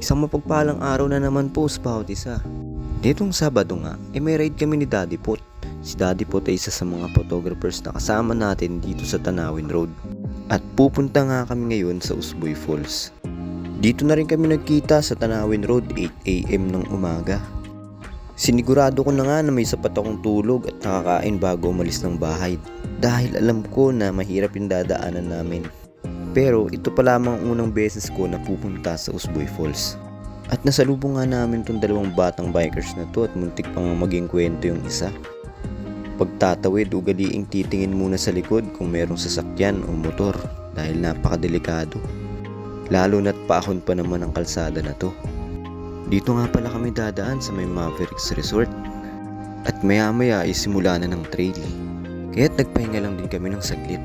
Isang mapagpalang araw na naman po sa bawat isa. Ditong Sabado nga, may ride kami ni Daddy Pot. Si Daddy Pot ay isa sa mga photographers na kasama natin dito sa Tanawin Road. At pupunta nga kami ngayon sa Usboy Falls. Dito na rin kami nagkita sa Tanawin Road 8 AM ng umaga. Sinigurado ko na nga na may sapat akong tulog at nakakain bago umalis ng bahay. Dahil alam ko na mahirap yung dadaanan namin. Pero ito pa lamang unang beses ko na pupunta sa Usboy Falls. At nasalubong nga namin tong dalawang batang bikers na to at muntik pang maging kwento yung isa. Pagtatawid, ugaliing titingin muna sa likod kung merong sasakyan o motor dahil napakadelikado. Lalo na't paahon pa naman ang kalsada na to. Dito nga pala kami dadaan sa may Mavericks Resort. At maya maya ay simula na ng trail. Kaya't nagpahinga lang din kami ng saglit.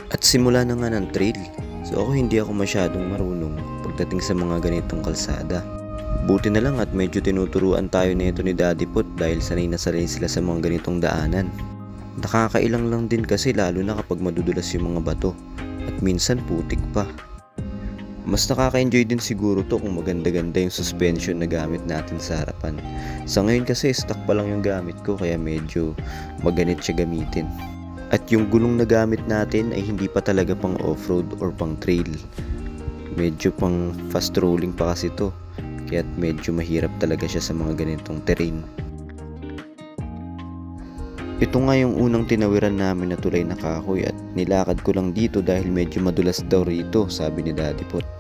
At simula na nga ng trail, so ako hindi ako masyadong marunong pagdating sa mga ganitong kalsada. Buti na lang at medyo tinuturuan tayo nito ni Daddy Pot dahil sanay na sanay sila sa mga ganitong daanan. Nakakailang lang din kasi lalo na kapag madudulas yung mga bato at minsan putik pa. Mas nakaka-enjoy din siguro to kung maganda-ganda yung suspension na gamit natin sa harapan. Sa ngayon kasi stock pa lang yung gamit ko kaya medyo maganit siya gamitin. At yung gulong na gamit natin ay hindi pa talaga pang off-road or pang trail. Medyo pang fast rolling pa kasi to. Kaya't medyo mahirap talaga siya sa mga ganitong terrain. Ito nga yung unang tinawiran namin na tulay na kahoy at nilakad ko lang dito dahil medyo madulas daw rito, sabi ni Daddy Pot.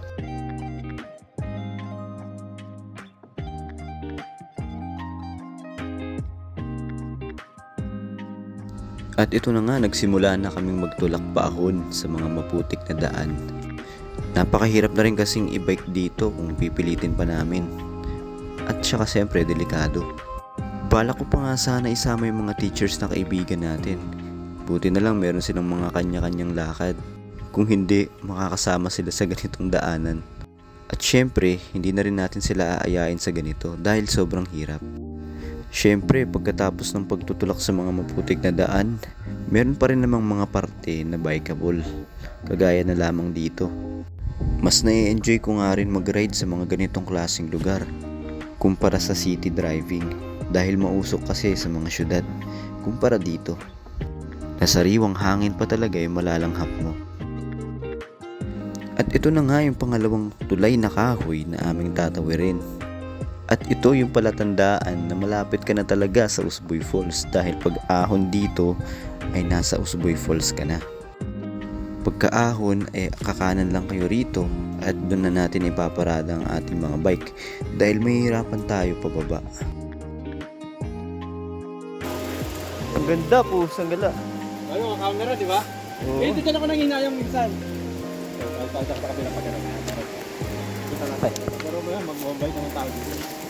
At ito na nga, nagsimula na kaming magtulak paahon sa mga maputik na daan. Napakahirap na rin kasing i-bike dito kung pipilitin pa namin. At saka siyempre delikado. Bala ko pa nga sana isama yung mga teachers na kaibigan natin. Buti na lang meron silang mga kanya-kanyang lakad. Kung hindi, makakasama sila sa ganitong daanan. At syempre, hindi na rin natin sila aayain sa ganito dahil sobrang hirap. Syempre, pagkatapos ng pagtutulak sa mga maputik na daan, meron pa rin namang mga parte na bikeable, kagaya na lamang dito. Mas nai-enjoy ko nga rin mag-ride sa mga ganitong klaseng lugar, kumpara sa city driving, dahil mausok kasi sa mga syudad, kumpara dito. Nasariwang hangin pa talaga yung malalanghap mo. At ito na nga yung pangalawang tulay na kahoy na aming tatawirin. At ito yung palatandaan na malapit ka na talaga sa Usboy Falls dahil pag ahon dito ay nasa Usboy Falls ka na. Pagkaahon ay kakanan lang kayo rito at doon na natin ipaparada ang ating mga bike dahil mahihirapan tayo pababa. Ang ganda po, sanggala. Ano, ang camera, di ba? Oo. Eh, dito na ako nang hinayang minsan. Pagkakita ka kami ng pagkakita. Kita natin. Pero ba yan, mag-bombay ng tao dito.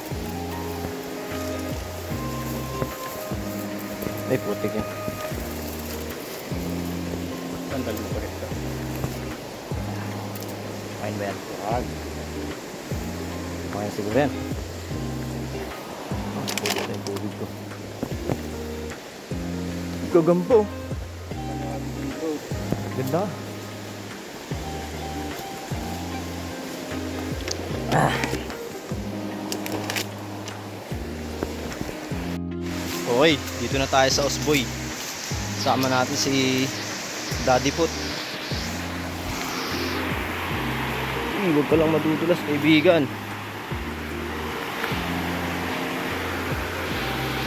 Ay, putik yan. Sandal mo pa rin ito. Fine ba yan? Wag. Kaya siguro yan. Pwede na yung tubig ko. Gagampo. Ganda. Okay, dito na tayo sa Usboy. Sama natin si Daddy Pot. Huwag ka lang madudulas, kaibigan.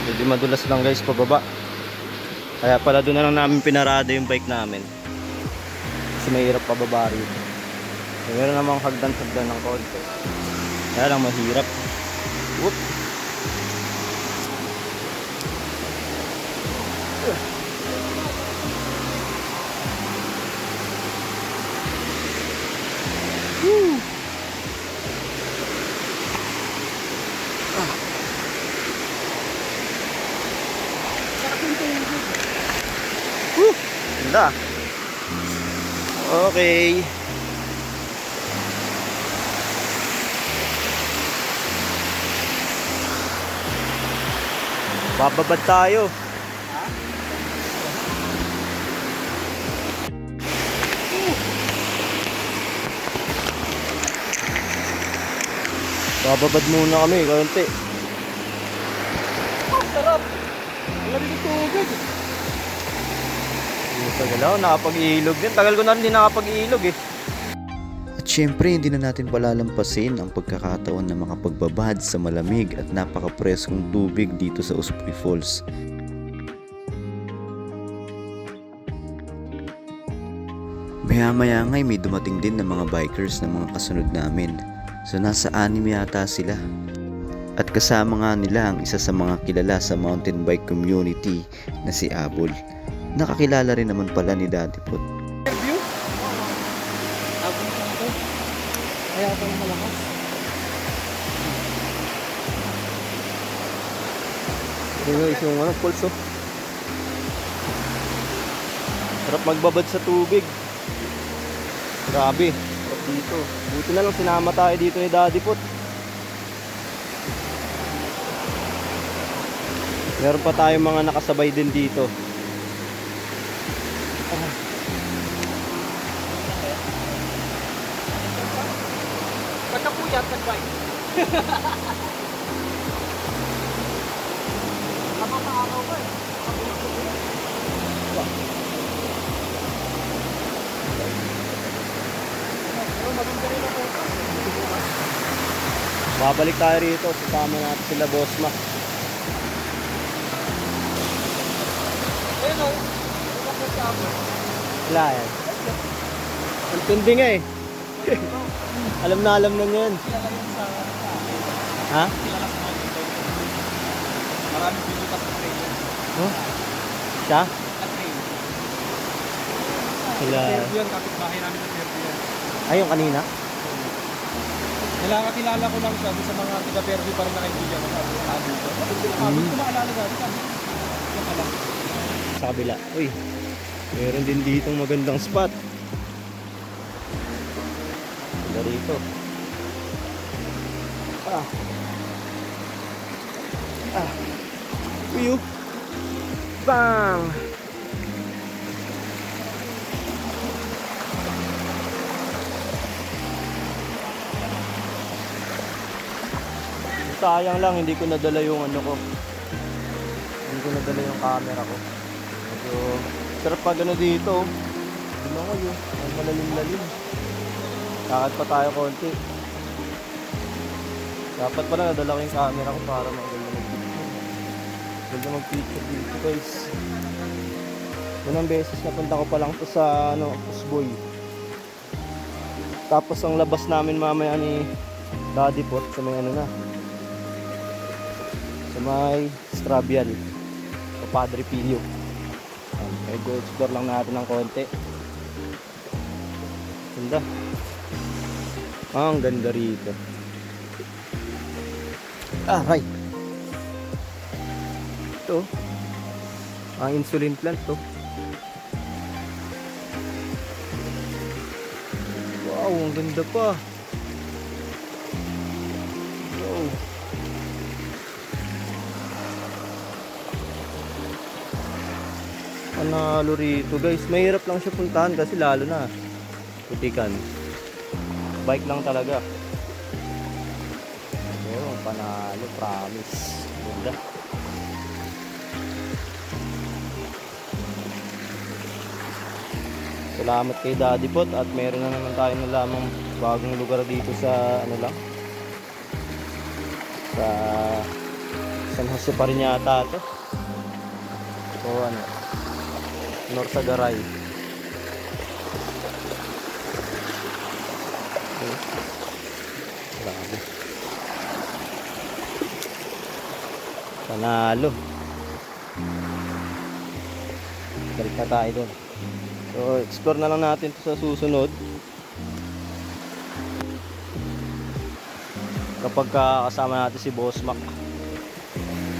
Medyo madulas lang guys pababa. Kaya pala doon na lang namin pinarada yung bike namin. Kasi mahirap pababa rito. Meron namang hagdan-hagdan ng konti. Kaya lang mahirap. Whoop! Ganda. Okay. Bababad tayo. Bababad muna kami, kaunti. Sarap! Ang lamig ng tubig. Tagal ako, nakapag-iilog din. Tagal ko na rin hindi nakapag-iilog eh. At syempre, hindi na natin palalampasin ang pagkakataon na makapagbabad sa malamig at napakapreskong tubig dito sa Uspuy Falls. Maya-maya nga'y may dumating din ng mga bikers na mga kasunod namin. So nasa 6 yata sila. At kasama nga nila ang isa sa mga kilala sa mountain bike community na si Abol. Nakakilala rin naman pala ni Daddy Pot. View? Abot na ito. Kaya ito ang malakas. Ito guys, yung falls oh. Sarap magbabad sa tubig. Grabe, sarap dito. Buti na lang sinama tayo dito ni Daddy Pot. Meron pa tayong mga nakasabay din dito. Pagkapuyat, nag-bike. Habang maaraw ba eh. Pero maganda rin ako. Babalik tayo rito, sasama natin sila Boss Mac. Ayun o. Bakit sa ako? Wala yan. Ang tindi nga eh. Alam na yan. Kilala yun sa Ha? kilala sa mga dito. Maraming binutas sa trail. Oh? Siya? At trail. Sila. Fairview yan, kapitbahay namin sa Fairview yan. Ay, yung kanina? Kilala ko lang siya doon sa mga taga Fairview pa rin na kaibigan ko. Sabi ko dito. Bakit ko nakabot ko maalala dati? Sabi ko, yan ka lang. Sa kabila. Uy, meron din ditong magandang spot. Sila rito. Uy, oh. Bang! Sayang lang, hindi ko nadala yung ano ko. Hindi ko nadala yung camera ko. Medyo sarap pag ano dito. Hindi mo kayo. Ang malalim-lalim. Lakad pa tayo konti. Dapat pala nadala ko yung camera ko para maganda mag-picture. Maganda mag-picture dito guys. Unang beses napunta ko pa lang to sa Usboy. Tapos ang labas namin mamaya ni Daddy Pot sa may ano na. Sa may Strabial o Padre Pio. Medyo explore lang natin ng konti. Ganda. Ang ganda rito. Aray. Ito. Ang insulin plant to. Wow, ang ganda pa. Wow. Panalo rito guys. Mahirap lang siya puntahan kasi lalo na putikan. Bike lang talaga. Pero panalo, promise. Ganda. Salamat kay Daddy Pot at meron na naman tayo nalamang bagong lugar dito sa ano lang. Sa San Jose pa rin yata ito. So ano, Norsagaray. Okay. Grabe. Panalo. Balik na tayo doon. So explore na lang natin ito sa susunod. Kapag kasama natin si Boss Mac.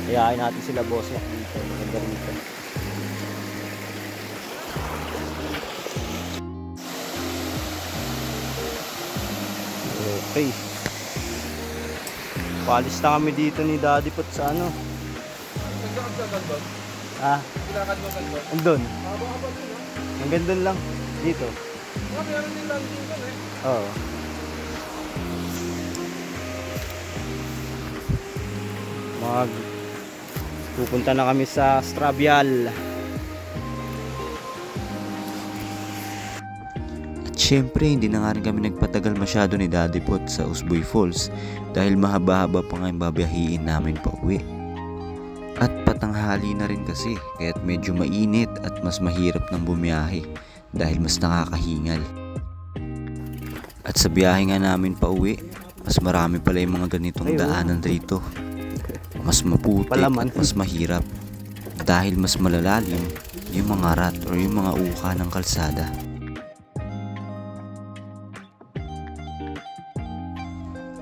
Ayain natin sila Boss Mac dito. Maganda rito. Okay. Palis na kami dito ni Daddy Pot sa ano. Nagkakagdagan ba? Ah, Kilakad mo ganda? andun. Haba-haba din ha? Hanggang dun lang. Dito. Meron din landing doon eh. Oo. Pupunta na kami sa Strabial. At syempre, hindi na nga rin kami nagpatagal masyado ni Daddy Pot sa Usboy Falls dahil mahaba-haba pa nga yung babiyahiin namin pa uwi. At patanghali na rin kasi, kaya't medyo mainit at mas mahirap ng bumiyahe dahil mas nakakahingal. At sa biyahe nga namin pa uwi, mas marami pala yung mga ganitong daanan rito. Mas maputik at mas mahirap dahil mas malalalim yung mga rat o yung mga uka ng kalsada.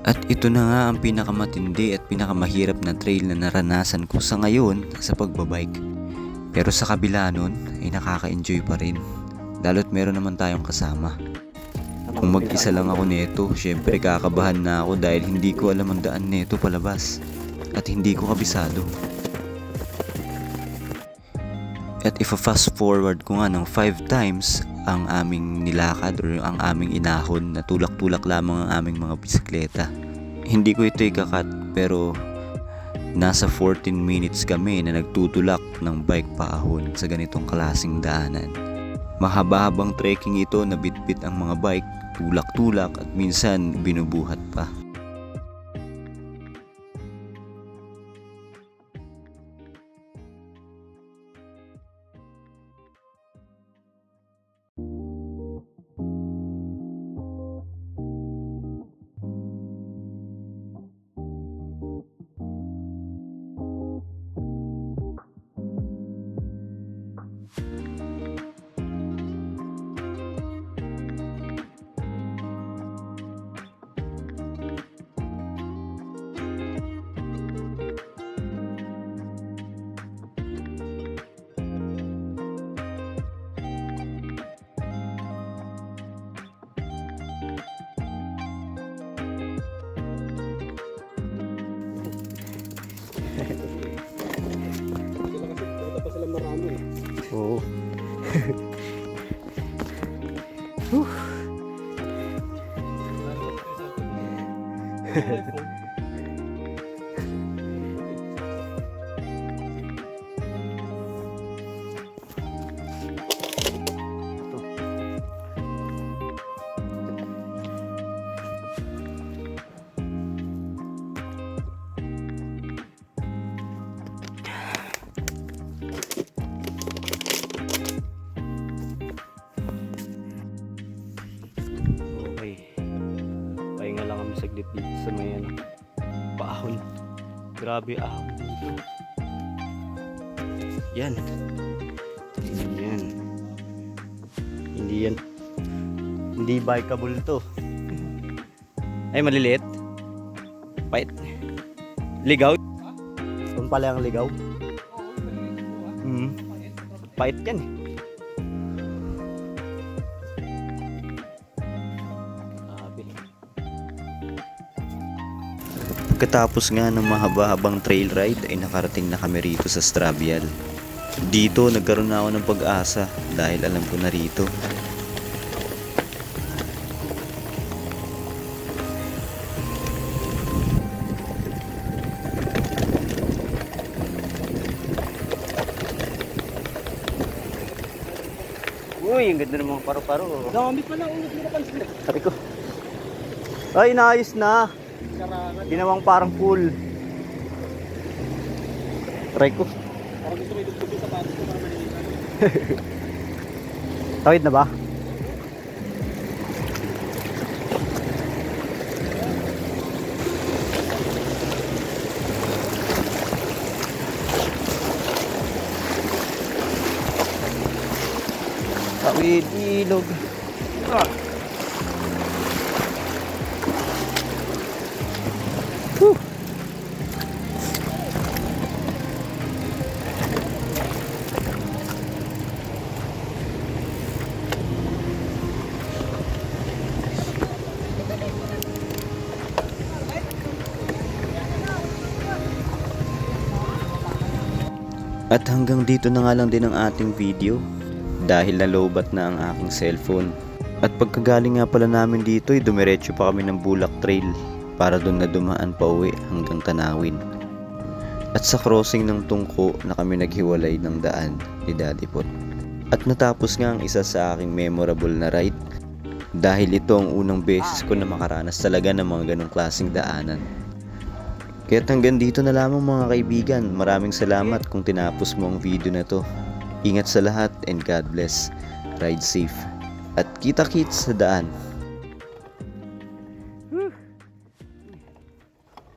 At ito na nga ang pinakamatindi at pinakamahirap na trail na naranasan ko sa ngayon sa pagbabike. Pero sa kabila nun ay nakaka-enjoy pa rin, lalo't meron naman tayong kasama. Kung mag-isa lang ako neto, syempre kakabahan na ako dahil hindi ko alam ang daan neto palabas at hindi ko kabisado. At ifa-fast forward ko nga ng 5 times ang aming nilakad or ang aming inahon na tulak-tulak lamang ang aming mga bisikleta. Hindi ko ito ikakat pero nasa 14 minutes kami na nagtutulak ng bike paahon sa ganitong klaseng daanan. Mahaba-habang trekking ito na bitbit ang mga bike, tulak-tulak at minsan binubuhat pa. Dapat sila marami eh. Oo. Okay. Pahinga lang kami saglit dito sa may paahon. Grabe ahon dito. Yan. Yan. Hindi bikeable to. Ay, maliliit. Pait. Ligaw. Kung pala ang ligaw. Pait yan eh. Pagkatapos nga ng mahaba-habang trail ride ay nakarating na kami rito sa Strabial. Dito nagkaroon na ako ng pag-asa dahil alam ko na rito. Uy, ang ganda ng mga paro-paro. Dami pa na ulit nila pansin. Sabi ko. Ay, naayos na. Karangan. Ginawang parang pool. Try ko. Parang gusto may dugtog yung sapatos ko para malilitan. Tawid na ba? Tawid ilog. At hanggang dito na nga lang din ang ating video dahil nalobat na ang aking cellphone. At pagkagaling nga pala namin dito ay dumiretso pa kami ng Bulak Trail para doon na dumaan pa uwi hanggang Tanawin. At sa crossing ng Tungko na kami naghiwalay ng daan ni Daddy Pot. At natapos nga ang isa sa aking memorable na ride dahil ito ang unang beses ko na makaranas talaga ng mga ganong klaseng daanan. Kaya't hanggang dito na lamang mga kaibigan. Maraming salamat kung tinapos mo ang video na to. Ingat sa lahat and God bless. Ride safe. At kita-kits sa daan.